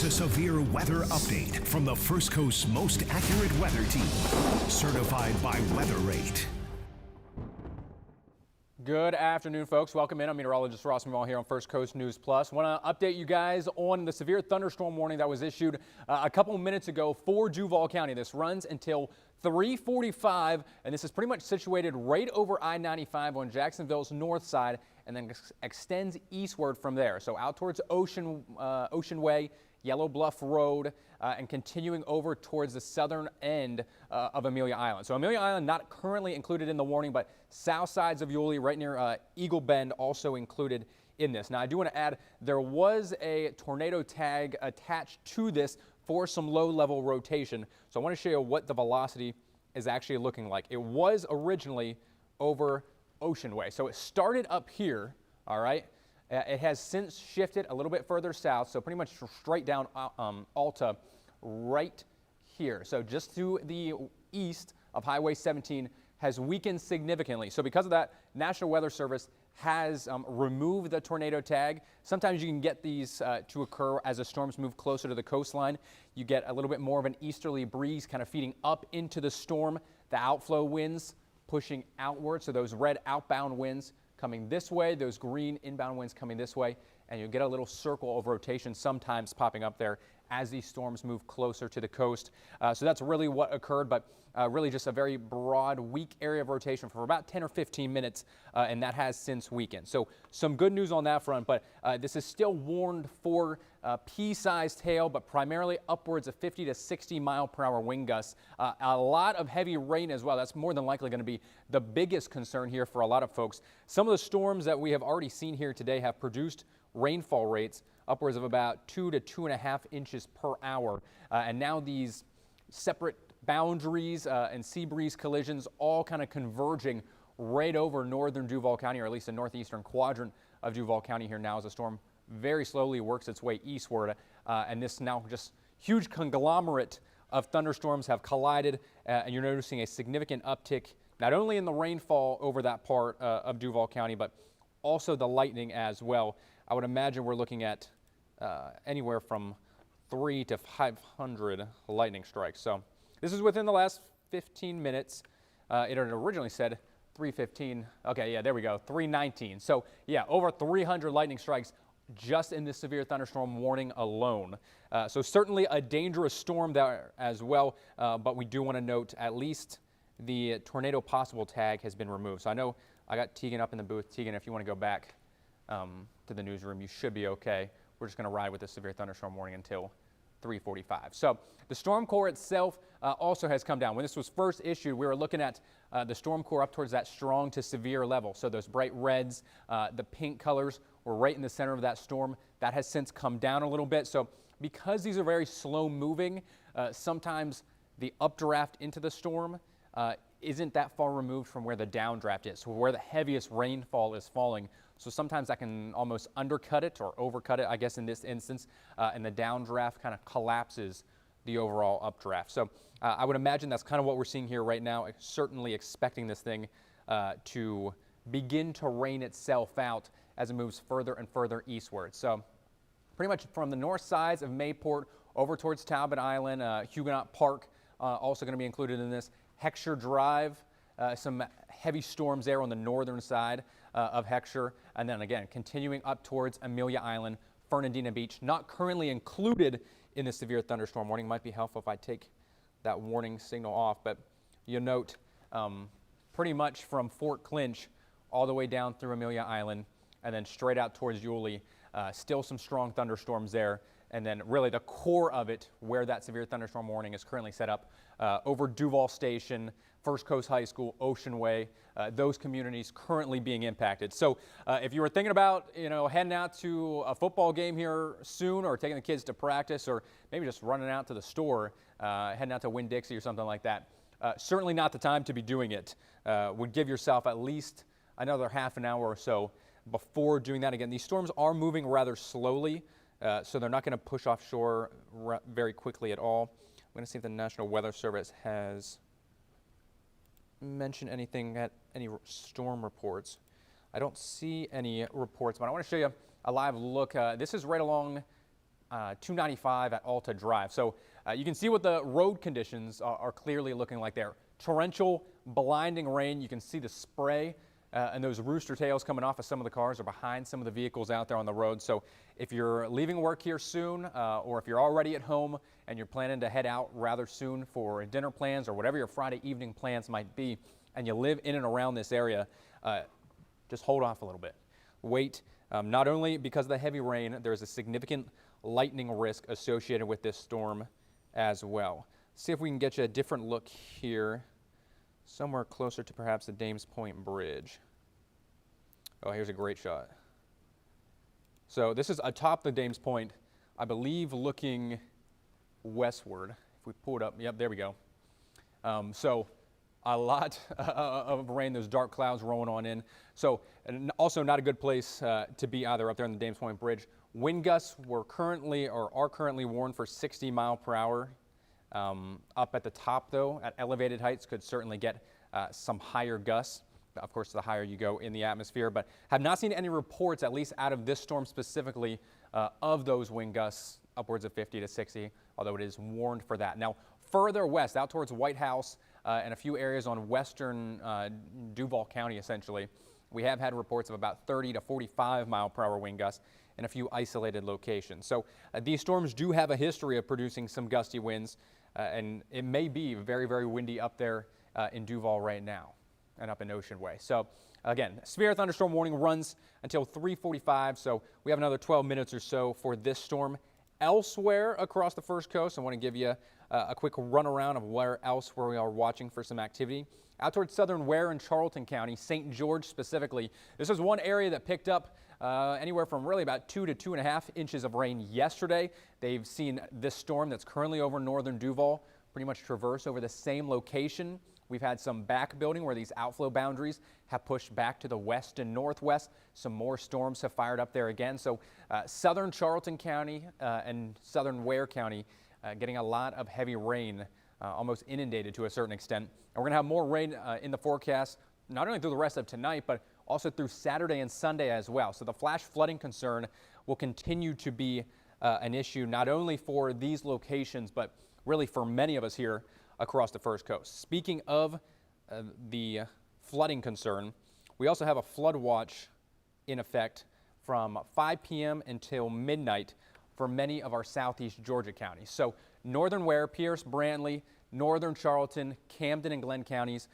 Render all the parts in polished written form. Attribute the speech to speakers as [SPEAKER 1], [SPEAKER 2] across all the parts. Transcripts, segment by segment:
[SPEAKER 1] a severe weather update from the First Coast's most accurate weather team, certified by Weather Rate.
[SPEAKER 2] Good afternoon, folks. Welcome in. I'm meteorologist Ross Mall here on First Coast News Plus. Want to update you guys on the severe thunderstorm warning that was issued a couple minutes ago for Duval County. This runs until 3:45, and this is pretty much situated right over I-95 on Jacksonville's north side, and then extends eastward from there. So out towards Ocean Way, Yellow Bluff Road, and continuing over towards the southern end of Amelia Island. So Amelia Island not currently included in the warning, but south sides of Yulee right near Eagle Bend also included in this. Now I do want to add there was a tornado tag attached to this for some low level rotation. So I want to show you what the velocity is actually looking like. It was originally over Ocean Way. So it started up here, all right? It has since shifted a little bit further south, so pretty much straight down Alta right here. So just to the east of Highway 17 has weakened significantly. So because of that, National Weather Service has removed the tornado tag. Sometimes you can get these to occur as the storms move closer to the coastline. You get a little bit more of an easterly breeze kind of feeding up into the storm. The outflow winds pushing outward, so those red outbound winds coming this way, those green inbound winds coming this way, and you'll get a little circle of rotation sometimes popping up there as these storms move closer to the coast. So that's really what occurred, but really just a very broad, weak area of rotation for about 10 or 15 minutes, and that has since weakened. So some good news on that front, but this is still warned for pea-sized hail, but primarily upwards of 50 to 60 mile per hour wind gusts. A lot of heavy rain as well. That's more than likely going to be the biggest concern here for a lot of folks. Some of the storms that we have already seen here today have produced rainfall rates upwards of about 2 to 2.5 inches per hour. And now these separate boundaries and sea breeze collisions all kind of converging right over northern Duval County, or at least the northeastern quadrant of Duval County here now as the storm very slowly works its way eastward. And this now just huge conglomerate of thunderstorms have collided, and you're noticing a significant uptick not only in the rainfall over that part of Duval County, but also the lightning as well. I would imagine we're looking at anywhere from 300 to 500 lightning strikes. So this is within the last 15 minutes. It had originally said 315. Okay, yeah, there we go, 319. So yeah, over 300 lightning strikes just in this severe thunderstorm warning alone. So certainly a dangerous storm there as well, but we do want to note at least the tornado possible tag has been removed. So I know I got Tegan up in the booth. Tegan, if you want to go back to the newsroom, you should be okay. We're just going to ride with the severe thunderstorm warning until 3:45. So the storm core itself also has come down. When this was first issued, we were looking at the storm core up towards that strong to severe level. So those bright reds, the pink colors were right in the center of that storm. That has since come down a little bit. So because these are very slow moving, sometimes the updraft into the storm isn't that far removed from where the downdraft is, so where the heaviest rainfall is falling. So sometimes that can almost undercut it or overcut it, I guess, in this instance, and the downdraft kind of collapses the overall updraft. So I would imagine that's kind of what we're seeing here right now, certainly expecting this thing to begin to rain itself out as it moves further and further eastward. So pretty much from the north sides of Mayport over towards Talbot Island, Huguenot Park also going to be included in this. Heckscher Drive, some heavy storms there on the northern side of Heckscher, and then again continuing up towards Amelia Island, Fernandina Beach, not currently included in the severe thunderstorm warning. Might be helpful if I take that warning signal off, but you'll note pretty much from Fort Clinch all the way down through Amelia Island and then straight out towards Yulee, still some strong thunderstorms there. And then really the core of it, where that severe thunderstorm warning is currently set up, over Duval Station, First Coast High School, Ocean Way, those communities currently being impacted. So if you were thinking about, heading out to a football game here soon, or taking the kids to practice, or maybe just running out to the store, heading out to Winn-Dixie or something like that, certainly not the time to be doing it. Would give yourself at least another half an hour or so before doing that. Again, these storms are moving rather slowly. So they're not going to push offshore very quickly at all. I'm going to see if the National Weather Service has mentioned anything at any storm reports. I don't see any reports, but I want to show you a live look. This is right along 295 at Alta Drive. So you can see what the road conditions are clearly looking like there. Torrential, blinding rain. You can see the spray and those rooster tails coming off of some of the cars or behind some of the vehicles out there on the road. So if you're leaving work here soon or if you're already at home and you're planning to head out rather soon for dinner plans or whatever your Friday evening plans might be, and you live in and around this area, just hold off a little bit. Wait. Not only because of the heavy rain, there's a significant lightning risk associated with this storm as well. See if we can get you a different look here, somewhere closer to perhaps the Dames Point Bridge. Oh, here's a great shot. So this is atop the Dames Point, I believe looking westward. If we pull it up, yep, there we go. So a lot of rain, those dark clouds rolling on in. So and also not a good place to be either up there on the Dames Point Bridge. Wind gusts are currently warned for 60 mile per hour. Up at the top though, at elevated heights, could certainly get some higher gusts. Of course, the higher you go in the atmosphere, but have not seen any reports, at least out of this storm specifically, of those wind gusts upwards of 50 to 60, although it is warned for that. Now, further west, out towards White House and a few areas on western Duval County, essentially, we have had reports of about 30 to 45 mile per hour wind gusts in a few isolated locations. So these storms do have a history of producing some gusty winds, and it may be very, very windy up there in Duval right now and up in Ocean Way. So again, severe thunderstorm warning runs until 3:45, so we have another 12 minutes or so for this storm. Elsewhere across the First Coast, I want to give you a quick run around of where we are watching for some activity. Out towards southern Ware and Charlton County, St. George specifically, this is one area that picked up anywhere from really about 2 to 2.5 inches of rain yesterday. They've seen this storm that's currently over northern Duval pretty much traverse over the same location. We've had some back building where these outflow boundaries have pushed back to the west and northwest. Some more storms have fired up there again. So southern Charlton County and southern Ware County getting a lot of heavy rain, almost inundated to a certain extent. And we're going to have more rain in the forecast, not only through the rest of tonight, but also through Saturday and Sunday as well. So the flash flooding concern will continue to be an issue, not only for these locations, but really for many of us here across the First Coast. Speaking of the flooding concern, we also have a flood watch in effect from 5 p.m. until midnight for many of our southeast Georgia counties. So northern Ware, Pierce, Brantley, northern Charlton, Camden, and Glenn counties,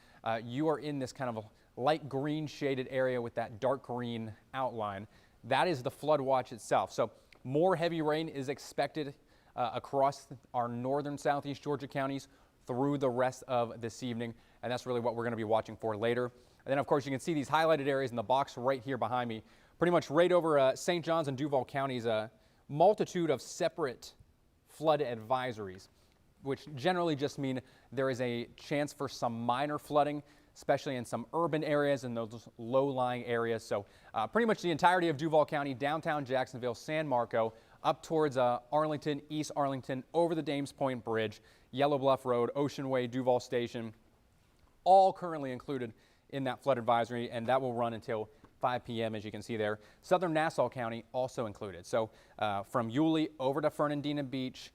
[SPEAKER 2] you are in this kind of a light green shaded area with that dark green outline. That is the flood watch itself. So more heavy rain is expected across our northern southeast Georgia counties through the rest of this evening, and that's really what we're going to be watching for later. And then, of course, you can see these highlighted areas in the box right here behind me, pretty much right over St. Johns and Duval counties, a multitude of separate flood advisories, which generally just mean there is a chance for some minor flooding, especially in some urban areas and those low-lying areas. So pretty much the entirety of Duval County, downtown Jacksonville, San Marco, up towards Arlington, East Arlington, over the Dames Point Bridge, Yellow Bluff Road, Ocean Way, Duval Station, all currently included in that flood advisory, and that will run until 5 p.m. as you can see there. Southern Nassau County also included. So from Yulee over to Fernandina Beach,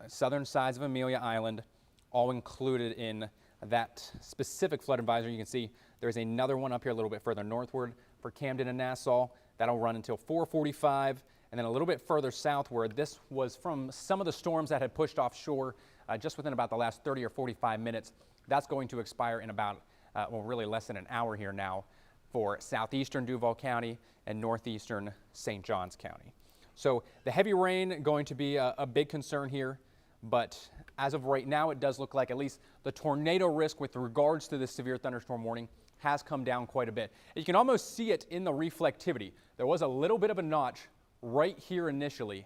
[SPEAKER 2] southern sides of Amelia Island, all included in that specific flood advisory. You can see there's another one up here a little bit further northward for Camden and Nassau. That'll run until 4:45. And then a little bit further southward, this was from some of the storms that had pushed offshore just within about the last 30 or 45 minutes. That's going to expire in about, well, really less than an hour here now for southeastern Duval County and northeastern St. Johns County. So the heavy rain going to be a big concern here, but as of right now, it does look like at least the tornado risk with regards to the severe thunderstorm warning has come down quite a bit. You can almost see it in the reflectivity. There was a little bit of a notch right here initially,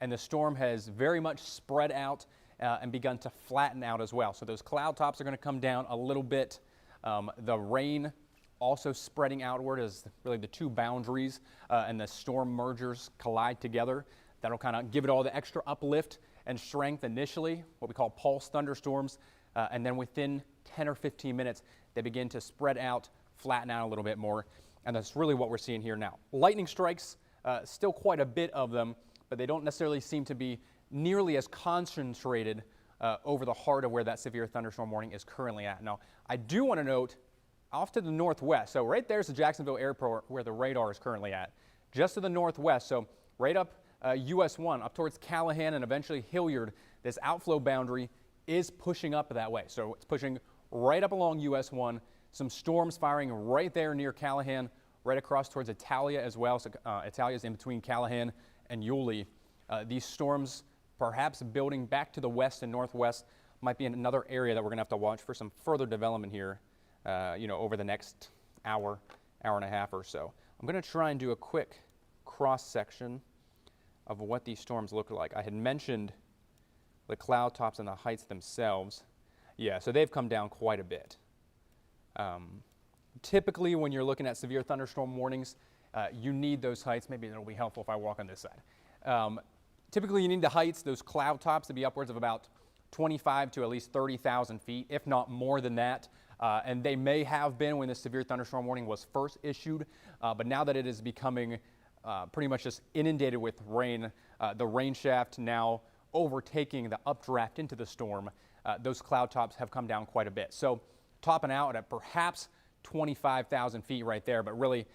[SPEAKER 2] and the storm has very much spread out and begun to flatten out as well. So those cloud tops are going to come down a little bit. The rain also spreading outward as really the two boundaries and the storm mergers collide together. That'll kind of give it all the extra uplift and strength initially, what we call pulse thunderstorms, and then within 10 or 15 minutes, they begin to spread out, flatten out a little bit more, and that's really what we're seeing here now. Lightning strikes, still quite a bit of them, but they don't necessarily seem to be nearly as concentrated over the heart of where that severe thunderstorm warning is currently at. Now, I do want to note off to the northwest, so right there's the Jacksonville airport where the radar is currently at. Just to the northwest, so right up US 1, up towards Callahan and eventually Hilliard, this outflow boundary is pushing up that way. So it's pushing right up along US 1, some storms firing right there near Callahan, right across towards Italia as well. So Italia is in between Callahan and Yulee. These storms perhaps building back to the west and northwest might be in another area that we're going to have to watch for some further development here, over the next hour and a half or so. I'm going to try and do a quick cross section of what these storms look like. I had mentioned the cloud tops and the heights themselves. Yeah, so they've come down quite a bit. Typically, when you're looking at severe thunderstorm warnings, you need those heights. Maybe it'll be helpful if I walk on this side. Typically, you need the heights, those cloud tops, to be upwards of about 25 to at least 30,000 feet, if not more than that. And they may have been when the severe thunderstorm warning was first issued, but now that it is becoming pretty much just inundated with rain, the rain shaft now overtaking the updraft into the storm, those cloud tops have come down quite a bit. So topping out at perhaps 25,000 feet right there, but really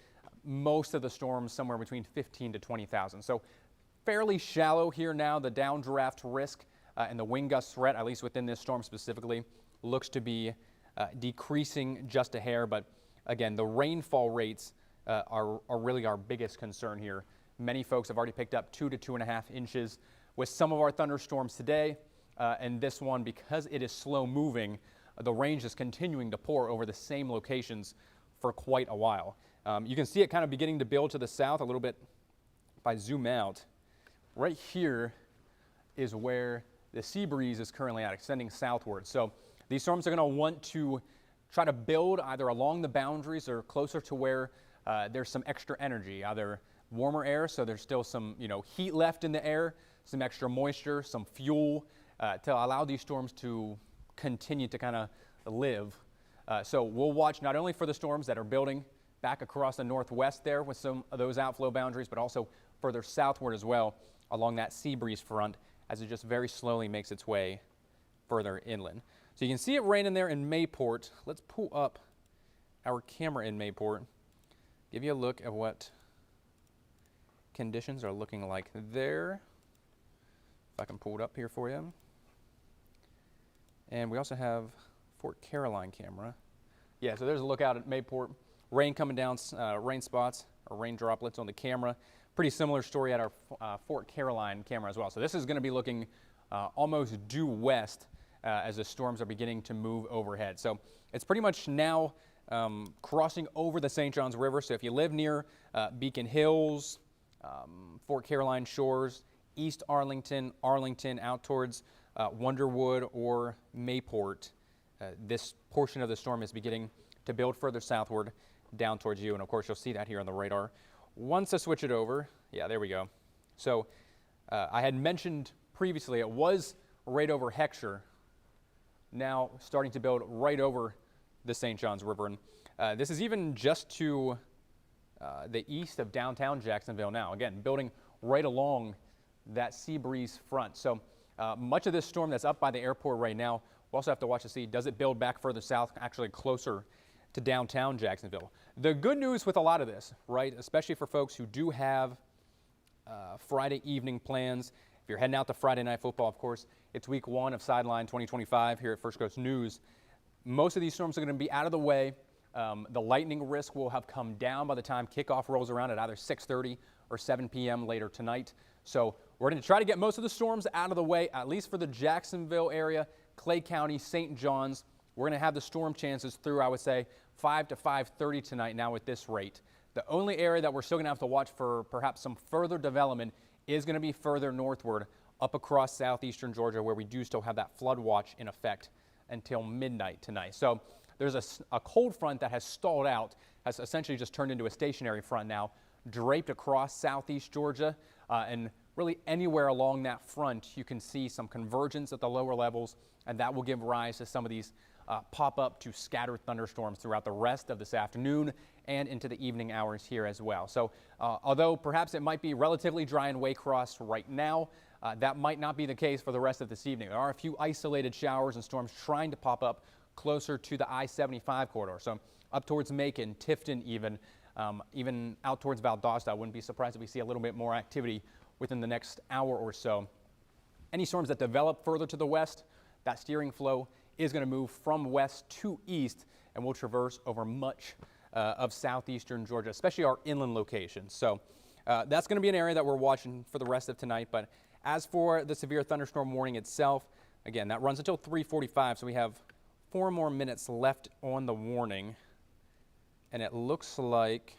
[SPEAKER 2] most of the storms somewhere between 15 to 20,000. So fairly shallow here now. The downdraft risk and the wind gust threat, at least within this storm specifically, looks to be decreasing just a hair. But again, the rainfall rates are really our biggest concern here. Many folks have already picked up 2 to 2.5 inches with some of our thunderstorms today. And this one, because it is slow moving, the rain is continuing to pour over the same locations for quite a while. You can see it kind of beginning to build to the south a little bit. If I zoom out, right here is where the sea breeze is currently at, extending southward. So these storms are going to want to try to build either along the boundaries or closer to where there's some extra energy, either warmer air, so there's still some heat left in the air, some extra moisture, some fuel to allow these storms to continue to kind of live. So we'll watch not only for the storms that are building back across the northwest there with some of those outflow boundaries, but also further southward as well along that sea breeze front as it just very slowly makes its way further inland. So you can see it raining there in Mayport. Let's pull up our camera in Mayport, give you a look at what conditions are looking like there. If I can pull it up here for you. And we also have Fort Caroline camera. Yeah, so there's a lookout at Mayport. Rain coming down, rain spots or rain droplets on the camera. Pretty similar story at our Fort Caroline camera as well. So this is going to be looking almost due west as the storms are beginning to move overhead. So it's pretty much now crossing over the St. Johns River. So if you live near Beacon Hills, Fort Caroline Shores, East Arlington, out towards Wonderwood or Mayport, this portion of the storm is beginning to build further southward down towards you. And of course, you'll see that here on the radar. Once I switch it over, yeah, there we go. So I had mentioned previously it was right over Heckscher, now starting to build right over the St. Johns River. And this is even just to the east of downtown Jacksonville now. Again, building right along that sea breeze front. So much of this storm that's up by the airport right now, we'll also have to watch to see, does it build back further south, actually closer to downtown Jacksonville? The good news with a lot of this, right, especially for folks who do have Friday evening plans. If you're heading out to Friday Night Football, of course, it's week 1 of Sideline 2025 here at First Coast News. Most of these storms are going to be out of the way. The lightning risk will have come down by the time kickoff rolls around at either 6:30 or 7 p.m. later tonight. So we're going to try to get most of the storms out of the way, at least for the Jacksonville area, Clay County, St. John's. We're going to have the storm chances through, I would say, 5 to 5:30 tonight now at this rate. The only area that we're still going to have to watch for perhaps some further development is going to be further northward up across southeastern Georgia, where we do still have that flood watch in effect until midnight tonight. So there's a cold front that has stalled out, has essentially just turned into a stationary front now, draped across southeast Georgia, and really anywhere along that front you can see some convergence at the lower levels, and that will give rise to some of these pop up to scattered thunderstorms throughout the rest of this afternoon and into the evening hours here as well. So although perhaps it might be relatively dry in Waycross right now, that might not be the case for the rest of this evening. There are a few isolated showers and storms trying to pop up closer to the I-75 corridor. So up towards Macon, Tifton even out towards Valdosta. I wouldn't be surprised if we see a little bit more activity within the next hour or so. Any storms that develop further to the west, that steering flow is going to move from west to east and will traverse over much of southeastern Georgia, especially our inland locations. So that's going to be an area that we're watching for the rest of tonight. But as for the severe thunderstorm warning itself, again, that runs until 3:45, so we have 4 more minutes left on the warning. And it looks like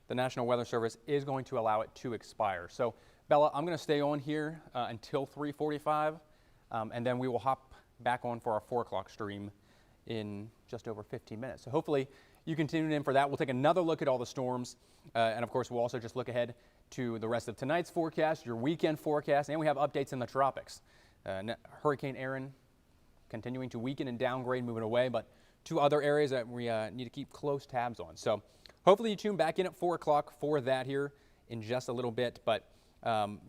[SPEAKER 2] the National Weather Service is going to allow it to expire. So, Bella, I'm going to stay on here until 3:45, and then we will hop back on for our 4 o'clock stream in just over 15 minutes. So hopefully you can tune in for that. We'll take another look at all the storms, and of course we'll also just look ahead to the rest of tonight's forecast, your weekend forecast, and we have updates in the tropics. Hurricane Erin continuing to weaken and downgrade, moving away, but 2 other areas that we need to keep close tabs on. So hopefully you tune back in at 4 o'clock for that here in just a little bit. But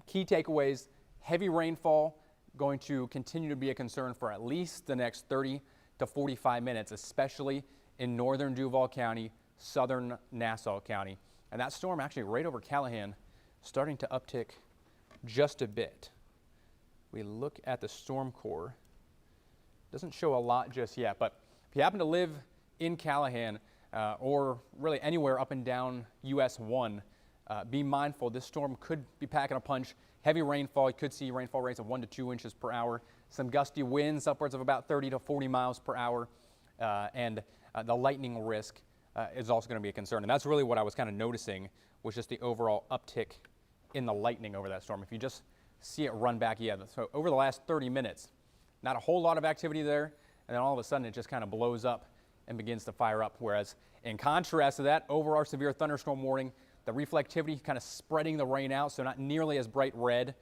[SPEAKER 2] key takeaways, heavy rainfall going to continue to be a concern for at least the next 30 to 45 minutes, especially in northern Duval County, southern Nassau County. And that storm actually right over Callahan starting to uptick just a bit. We look at the storm core. Doesn't show a lot just yet, but if you happen to live in Callahan or really anywhere up and down US 1, be mindful this storm could be packing a punch. Heavy rainfall, you could see rainfall rates of 1 to 2 inches per hour. Some gusty winds upwards of about 30 to 40 miles per hour. And the lightning risk is also going to be a concern. And that's really what I was kind of noticing was just the overall uptick in the lightning over that storm. If you just see it run back, so over the last 30 minutes, not a whole lot of activity there. And then all of a sudden it just kind of blows up and begins to fire up. Whereas in contrast to that, over our severe thunderstorm warning, the reflectivity kind of spreading the rain out, so not nearly as bright red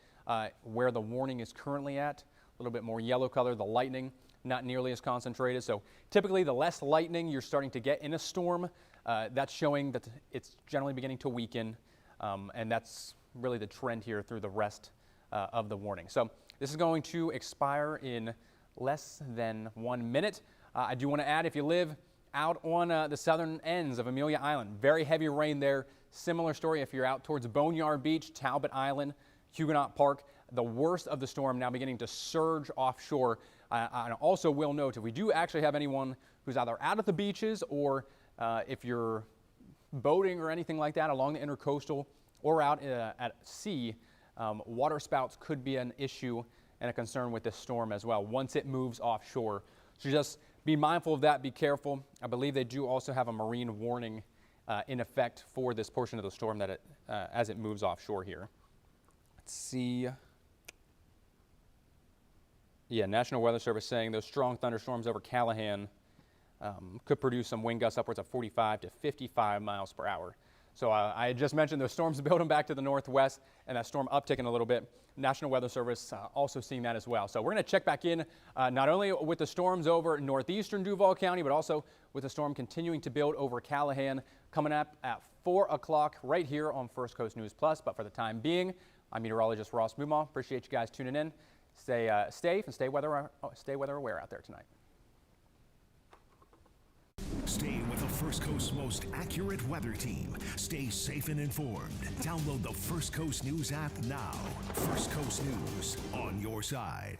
[SPEAKER 2] where the warning is currently at. A little bit more yellow color, the lightning not nearly as concentrated. So typically the less lightning you're starting to get in a storm, that's showing that it's generally beginning to weaken. And that's really the trend here through the rest of the warning. So this is going to expire in less than 1 minute. I do want to add, if you live out on the southern ends of Amelia Island, very heavy rain there. Similar story if you're out towards Boneyard Beach, Talbot Island, Huguenot Park. The worst of the storm now beginning to surge offshore. I also will note, if we do actually have anyone who's either out at the beaches or if you're boating or anything like that along the intercoastal or out at sea, water spouts could be an issue and a concern with this storm as well once it moves offshore. So just be mindful of that, be careful. I believe they do also have a marine warning in effect for this portion of the storm that as it moves offshore here. Let's see. Yeah, National Weather Service saying those strong thunderstorms over Callahan could produce some wind gusts upwards of 45 to 55 miles per hour. So I had just mentioned those storms building back to the northwest and that storm upticking a little bit. National Weather Service also seeing that as well. So we're going to check back in not only with the storms over northeastern Duval County, but also with the storm continuing to build over Callahan coming up at 4 o'clock right here on First Coast News Plus. But for the time being, I'm meteorologist Ross Mumau. Appreciate you guys tuning in. Stay safe and stay weather aware out there tonight.
[SPEAKER 1] Stay with the First Coast's most accurate weather team. Stay safe and informed. Download the First Coast News app now. First Coast News on your side.